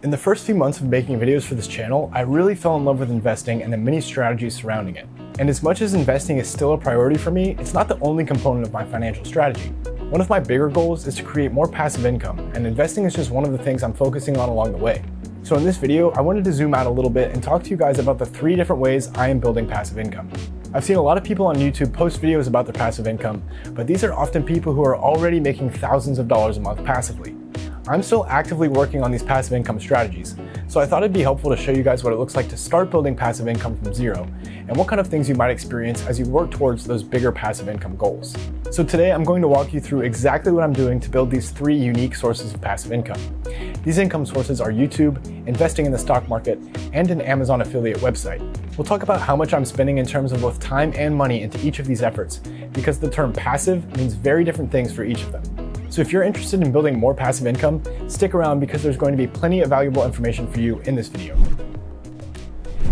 In the first few months of making videos for this channel, I really fell in love with investing and the many strategies surrounding it. And as much as investing is still a priority for me, it's not the only component of my financial strategy. One of my bigger goals is to create more passive income, and investing is just one of the things I'm focusing on along the way. So in this video, I wanted to zoom out a little bit and talk to you guys about the 3 different ways I am building passive income. I've seen a lot of people on YouTube post videos about their passive income, but these are often people who are already making thousands of dollars a month passively. I'm still actively working on these passive income strategies, so I thought it'd be helpful to show you guys what it looks like to start building passive income from zero, and what kind of things you might experience as you work towards those bigger passive income goals. So today I'm going to walk you through exactly what I'm doing to build these 3 unique sources of passive income. These income sources are YouTube, investing in the stock market, and an Amazon affiliate website. We'll talk about how much I'm spending in terms of both time and money into each of these efforts, because the term passive means very different things for each of them. So if you're interested in building more passive income, stick around because there's going to be plenty of valuable information for you in this video.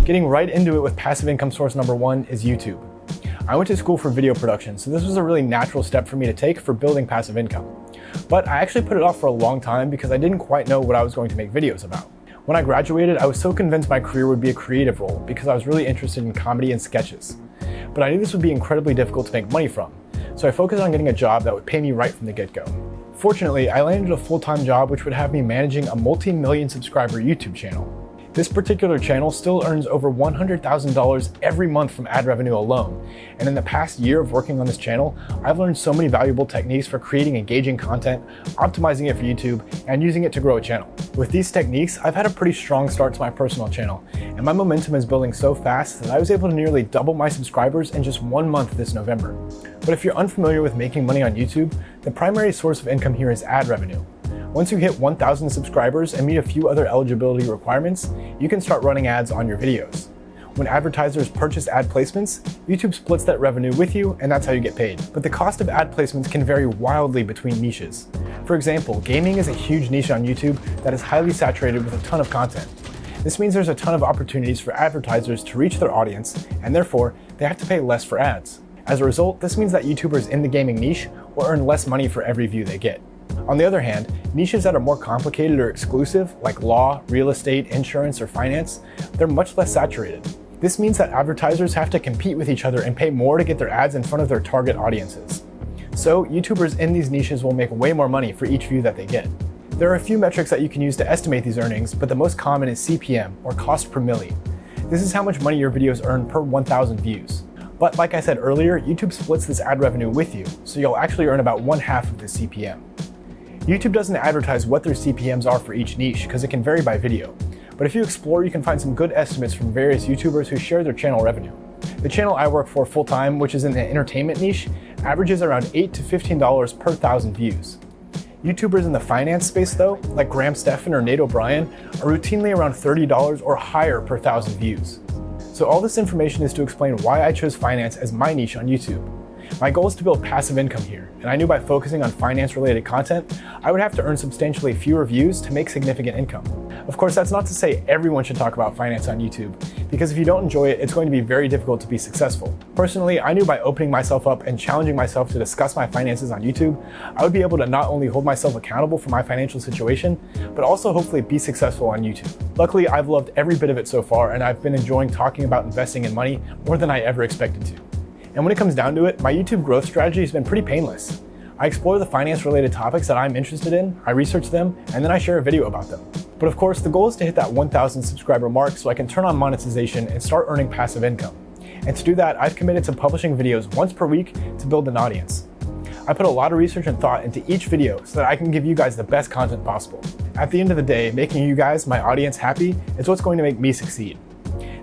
Getting right into it with passive income source number 1 is YouTube. I went to school for video production, so this was a really natural step for me to take for building passive income. But I actually put it off for a long time because I didn't quite know what I was going to make videos about. When I graduated, I was so convinced my career would be a creative role because I was really interested in comedy and sketches. But I knew this would be incredibly difficult to make money from, so I focused on getting a job that would pay me right from the get-go. Fortunately, I landed a full-time job which would have me managing a multi-million subscriber YouTube channel. This particular channel still earns over $100,000 every month from ad revenue alone, and in the past year of working on this channel, I've learned so many valuable techniques for creating engaging content, optimizing it for YouTube, and using it to grow a channel. With these techniques, I've had a pretty strong start to my personal channel, and my momentum is building so fast that I was able to nearly double my subscribers in just 1 month this November. But if you're unfamiliar with making money on YouTube, the primary source of income here is ad revenue. Once you hit 1,000 subscribers and meet a few other eligibility requirements, you can start running ads on your videos. When advertisers purchase ad placements, YouTube splits that revenue with you, and that's how you get paid. But the cost of ad placements can vary wildly between niches. For example, gaming is a huge niche on YouTube that is highly saturated with a ton of content. This means there's a ton of opportunities for advertisers to reach their audience, and therefore, they have to pay less for ads. As a result, this means that YouTubers in the gaming niche will earn less money for every view they get. On the other hand, niches that are more complicated or exclusive, like law, real estate, insurance, or finance, they're much less saturated. This means that advertisers have to compete with each other and pay more to get their ads in front of their target audiences. So, YouTubers in these niches will make way more money for each view that they get. There are a few metrics that you can use to estimate these earnings, but the most common is CPM, or cost per milli. This is how much money your videos earn per 1,000 views. But like I said earlier, YouTube splits this ad revenue with you, so you'll actually earn about 1/2 of the CPM. YouTube doesn't advertise what their CPMs are for each niche because it can vary by video. But if you explore, you can find some good estimates from various YouTubers who share their channel revenue. The channel I work for full-time, which is in the entertainment niche, averages around $8 to $15 per 1,000 views. YouTubers in the finance space though, like Graham Stephan or Nate O'Brien, are routinely around $30 or higher per 1,000 views. So all this information is to explain why I chose finance as my niche on YouTube. My goal is to build passive income here, and I knew by focusing on finance-related content, I would have to earn substantially fewer views to make significant income. Of course, that's not to say everyone should talk about finance on YouTube, because if you don't enjoy it, it's going to be very difficult to be successful. Personally, I knew by opening myself up and challenging myself to discuss my finances on YouTube, I would be able to not only hold myself accountable for my financial situation, but also hopefully be successful on YouTube. Luckily, I've loved every bit of it so far, and I've been enjoying talking about investing in money more than I ever expected to. And when it comes down to it, my YouTube growth strategy has been pretty painless. I explore the finance-related topics that I'm interested in, I research them, and then I share a video about them. But of course, the goal is to hit that 1,000 subscriber mark so I can turn on monetization and start earning passive income. And to do that, I've committed to publishing videos once per week to build an audience. I put a lot of research and thought into each video so that I can give you guys the best content possible. At the end of the day, making you guys, my audience, happy is what's going to make me succeed.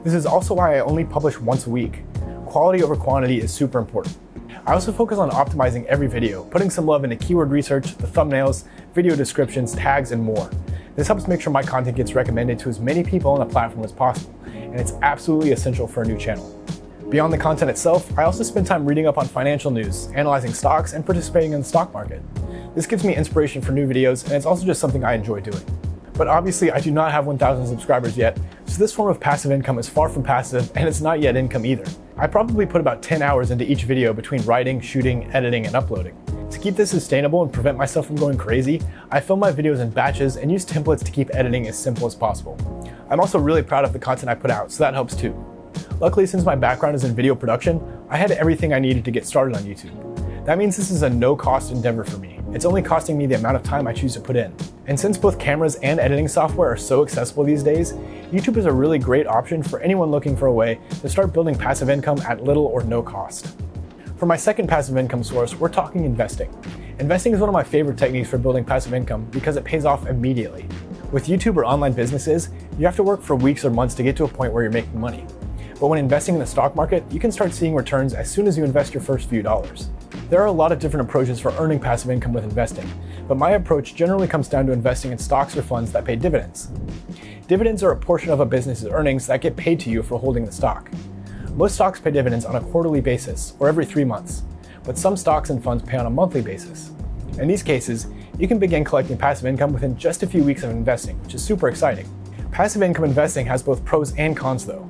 This is also why I only publish once a week. Quality over quantity is super important. I also focus on optimizing every video, putting some love into keyword research, the thumbnails, video descriptions, tags, and more. This helps make sure my content gets recommended to as many people on the platform as possible, and it's absolutely essential for a new channel. Beyond the content itself, I also spend time reading up on financial news, analyzing stocks, and participating in the stock market. This gives me inspiration for new videos, and it's also just something I enjoy doing. But obviously, I do not have 1,000 subscribers yet, so this form of passive income is far from passive, and it's not yet income either. I probably put about 10 hours into each video between writing, shooting, editing, and uploading. To keep this sustainable and prevent myself from going crazy, I film my videos in batches and use templates to keep editing as simple as possible. I'm also really proud of the content I put out, so that helps too. Luckily, since my background is in video production, I had everything I needed to get started on YouTube. That means this is a no-cost endeavor for me. It's only costing me the amount of time I choose to put in. And since both cameras and editing software are so accessible these days, YouTube is a really great option for anyone looking for a way to start building passive income at little or no cost. For my second passive income source, we're talking investing. Investing is one of my favorite techniques for building passive income because it pays off immediately. With YouTube or online businesses, you have to work for weeks or months to get to a point where you're making money. But when investing in the stock market, you can start seeing returns as soon as you invest your first few dollars. There are a lot of different approaches for earning passive income with investing, but my approach generally comes down to investing in stocks or funds that pay dividends. Dividends are a portion of a business's earnings that get paid to you for holding the stock. Most stocks pay dividends on a quarterly basis, or every 3 months, but some stocks and funds pay on a monthly basis. In these cases, you can begin collecting passive income within just a few weeks of investing, which is super exciting. Passive income investing has both pros and cons though.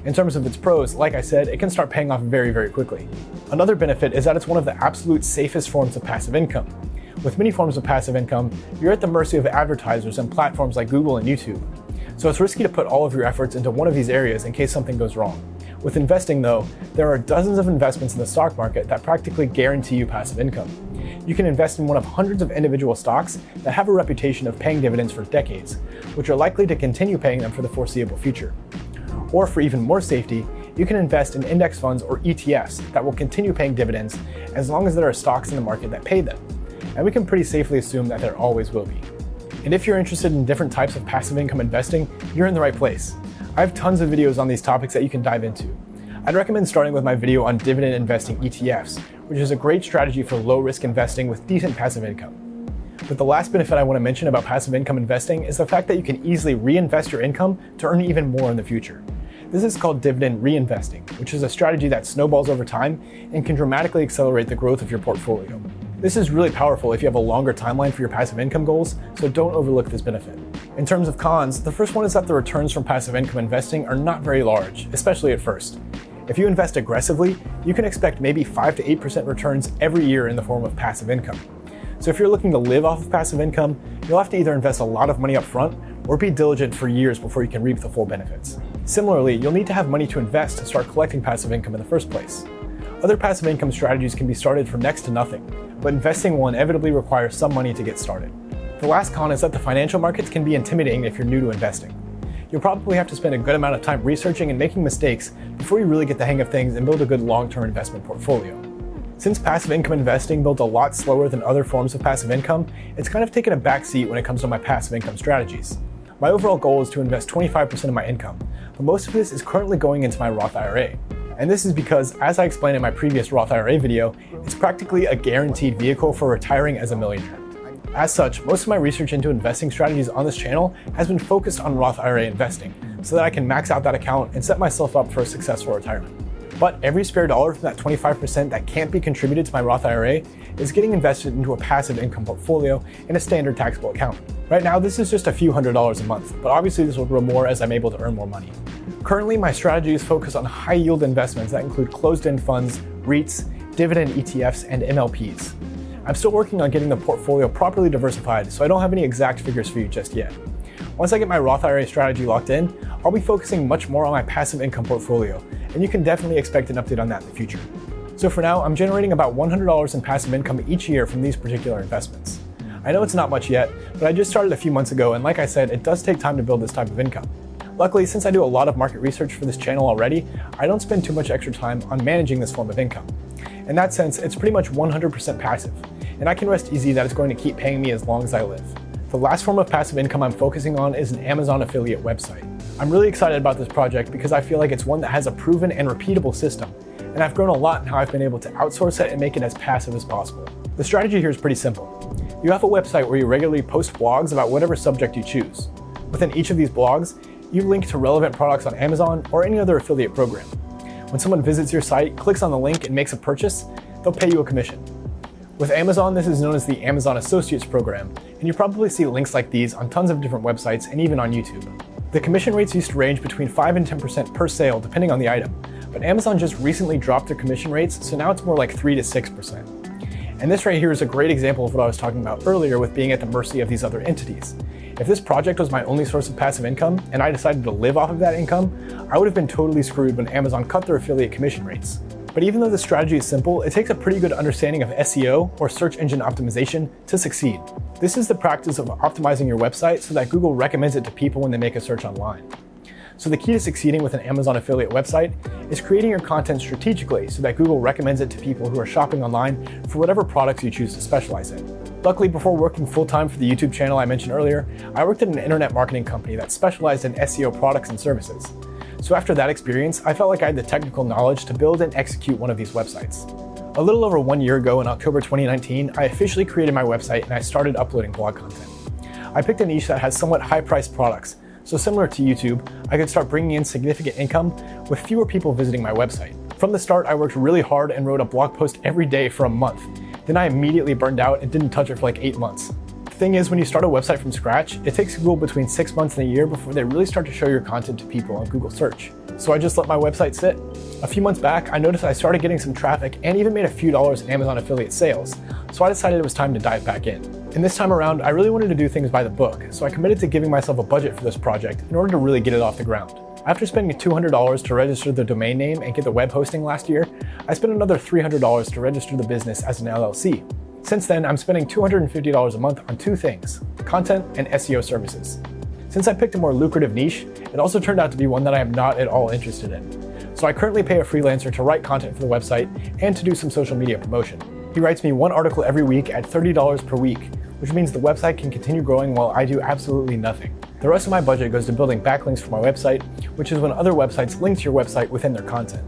In terms of its pros, like I said, it can start paying off very, very quickly. Another benefit is that it's one of the absolute safest forms of passive income. With many forms of passive income, you're at the mercy of advertisers and platforms like Google and YouTube. So it's risky to put all of your efforts into one of these areas in case something goes wrong. With investing though, there are dozens of investments in the stock market that practically guarantee you passive income. You can invest in one of hundreds of individual stocks that have a reputation of paying dividends for decades, which are likely to continue paying them for the foreseeable future. Or for even more safety, you can invest in index funds or ETFs that will continue paying dividends as long as there are stocks in the market that pay them. And we can pretty safely assume that there always will be. And if you're interested in different types of passive income investing, you're in the right place. I have tons of videos on these topics that you can dive into. I'd recommend starting with my video on dividend investing ETFs, which is a great strategy for low-risk investing with decent passive income. But the last benefit I want to mention about passive income investing is the fact that you can easily reinvest your income to earn even more in the future. This is called dividend reinvesting, which is a strategy that snowballs over time and can dramatically accelerate the growth of your portfolio. This is really powerful if you have a longer timeline for your passive income goals, so don't overlook this benefit. In terms of cons, the first one is that the returns from passive income investing are not very large, especially at first. If you invest aggressively, you can expect maybe 5 to 8% returns every year in the form of passive income. So if you're looking to live off of passive income, you'll have to either invest a lot of money up front or be diligent for years before you can reap the full benefits. Similarly, you'll need to have money to invest to start collecting passive income in the first place. Other passive income strategies can be started for next to nothing, but investing will inevitably require some money to get started. The last con is that the financial markets can be intimidating if you're new to investing. You'll probably have to spend a good amount of time researching and making mistakes before you really get the hang of things and build a good long-term investment portfolio. Since passive income investing builds a lot slower than other forms of passive income, it's kind of taken a back seat when it comes to my passive income strategies. My overall goal is to invest 25% of my income, but most of this is currently going into my Roth IRA. And this is because, as I explained in my previous Roth IRA video, it's practically a guaranteed vehicle for retiring as a millionaire. As such, most of my research into investing strategies on this channel has been focused on Roth IRA investing, so that I can max out that account and set myself up for a successful retirement. But every spare dollar from that 25% that can't be contributed to my Roth IRA is getting invested into a passive income portfolio in a standard taxable account. Right now, this is just a few $100s a month, but obviously this will grow more as I'm able to earn more money. Currently, my strategy is focused on high-yield investments that include closed-end funds, REITs, dividend ETFs, and MLPs. I'm still working on getting the portfolio properly diversified, so I don't have any exact figures for you just yet. Once I get my Roth IRA strategy locked in, I'll be focusing much more on my passive income portfolio, and you can definitely expect an update on that in the future. So for now, I'm generating about $100 in passive income each year from these particular investments. I know it's not much yet, but I just started a few months ago, and like I said, it does take time to build this type of income. Luckily, since I do a lot of market research for this channel already, I don't spend too much extra time on managing this form of income. In that sense, it's pretty much 100% passive, and I can rest easy that it's going to keep paying me as long as I live. The last form of passive income I'm focusing on is an Amazon affiliate website. I'm really excited about this project because I feel like it's one that has a proven and repeatable system, and I've grown a lot in how I've been able to outsource it and make it as passive as possible. The strategy here is pretty simple. You have a website where you regularly post blogs about whatever subject you choose. Within each of these blogs, you link to relevant products on Amazon or any other affiliate program. When someone visits your site, clicks on the link, and makes a purchase, they'll pay you a commission. With Amazon, this is known as the Amazon Associates program, and you probably see links like these on tons of different websites and even on YouTube. The commission rates used to range between 5 and 10% per sale depending on the item, but Amazon just recently dropped their commission rates, so now it's more like 3 to 6%. And this right here is a great example of what I was talking about earlier with being at the mercy of these other entities. If this project was my only source of passive income and I decided to live off of that income, I would have been totally screwed when Amazon cut their affiliate commission rates. But even though the strategy is simple, it takes a pretty good understanding of SEO, or search engine optimization, to succeed. This is the practice of optimizing your website so that Google recommends it to people when they make a search online. So the key to succeeding with an Amazon affiliate website is creating your content strategically so that Google recommends it to people who are shopping online for whatever products you choose to specialize in. Luckily, before working full-time for the YouTube channel I mentioned earlier, I worked at an internet marketing company that specialized in SEO products and services. So after that experience, I felt like I had the technical knowledge to build and execute one of these websites. A little over 1 year ago in October 2019, I officially created my website and I started uploading blog content. I picked a niche that has somewhat high-priced products, so similar to YouTube, I could start bringing in significant income with fewer people visiting my website. From the start, I worked really hard and wrote a blog post every day for a month. Then I immediately burned out and didn't touch it for like 8 months. The thing is, when you start a website from scratch, it takes Google between 6 months and a year before they really start to show your content to people on Google search. So I just let my website sit. A few months back, I noticed I started getting some traffic and even made a few dollars in Amazon affiliate sales. So I decided it was time to dive back in. And this time around, I really wanted to do things by the book, so I committed to giving myself a budget for this project in order to really get it off the ground. After spending $200 to register the domain name and get the web hosting last year, I spent another $300 to register the business as an LLC. Since then, I'm spending $250 a month on two things: content and SEO services. Since I picked a more lucrative niche, it also turned out to be one that I am not at all interested in. So I currently pay a freelancer to write content for the website and to do some social media promotion. He writes me one article every week at $30 per week, which means the website can continue growing while I do absolutely nothing. The rest of my budget goes to building backlinks for my website, which is when other websites link to your website within their content.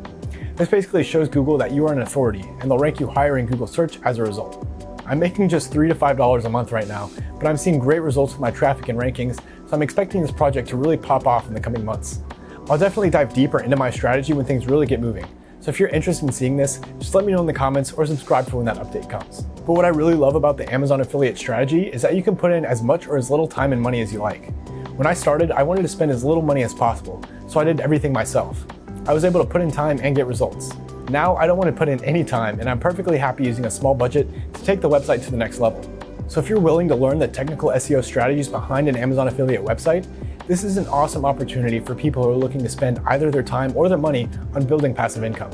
This basically shows Google that you are an authority, and they'll rank you higher in Google search as a result. I'm making just $3 to $5 a month right now, but I'm seeing great results with my traffic and rankings, so I'm expecting this project to really pop off in the coming months. I'll definitely dive deeper into my strategy when things really get moving. So if you're interested in seeing this, just let me know in the comments or subscribe for when that update comes. But what I really love about the Amazon affiliate strategy is that you can put in as much or as little time and money as you like. When I started, I wanted to spend as little money as possible, so I did everything myself. I was able to put in time and get results. Now I don't want to put in any time, and I'm perfectly happy using a small budget to take the website to the next level. So if you're willing to learn the technical SEO strategies behind an Amazon affiliate website, this is an awesome opportunity for people who are looking to spend either their time or their money on building passive income.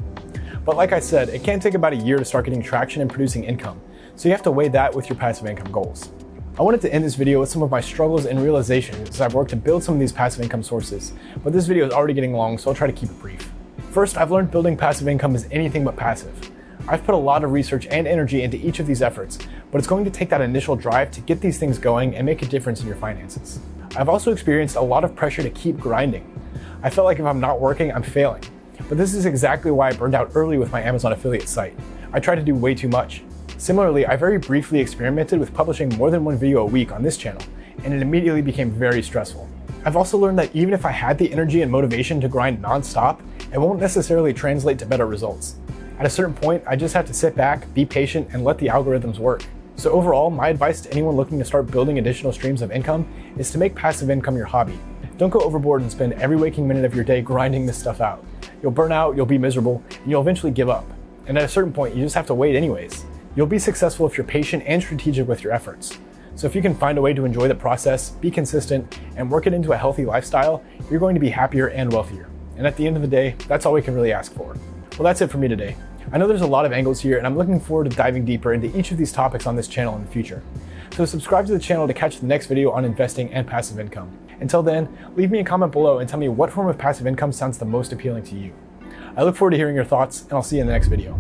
But like I said, it can take about a year to start getting traction and producing income, so you have to weigh that with your passive income goals. I wanted to end this video with some of my struggles and realizations as I've worked to build some of these passive income sources, but this video is already getting long, so I'll try to keep it brief. First, I've learned building passive income is anything but passive. I've put a lot of research and energy into each of these efforts, but it's going to take that initial drive to get these things going and make a difference in your finances. I've also experienced a lot of pressure to keep grinding. I felt like if I'm not working, I'm failing. But this is exactly why I burned out early with my Amazon affiliate site. I tried to do way too much. Similarly, I very briefly experimented with publishing more than one video a week on this channel, and it immediately became very stressful. I've also learned that even if I had the energy and motivation to grind non-stop, it won't necessarily translate to better results. At a certain point, I just have to sit back, be patient, and let the algorithms work. So overall, my advice to anyone looking to start building additional streams of income is to make passive income your hobby. Don't go overboard and spend every waking minute of your day grinding this stuff out. You'll burn out, you'll be miserable, and you'll eventually give up. And at a certain point, you just have to wait anyways. You'll be successful if you're patient and strategic with your efforts. So if you can find a way to enjoy the process, be consistent, and work it into a healthy lifestyle, you're going to be happier and wealthier. And at the end of the day, that's all we can really ask for. Well, that's it for me today. I know there's a lot of angles here, and I'm looking forward to diving deeper into each of these topics on this channel in the future. So subscribe to the channel to catch the next video on investing and passive income. Until then, leave me a comment below and tell me what form of passive income sounds the most appealing to you. I look forward to hearing your thoughts, and I'll see you in the next video.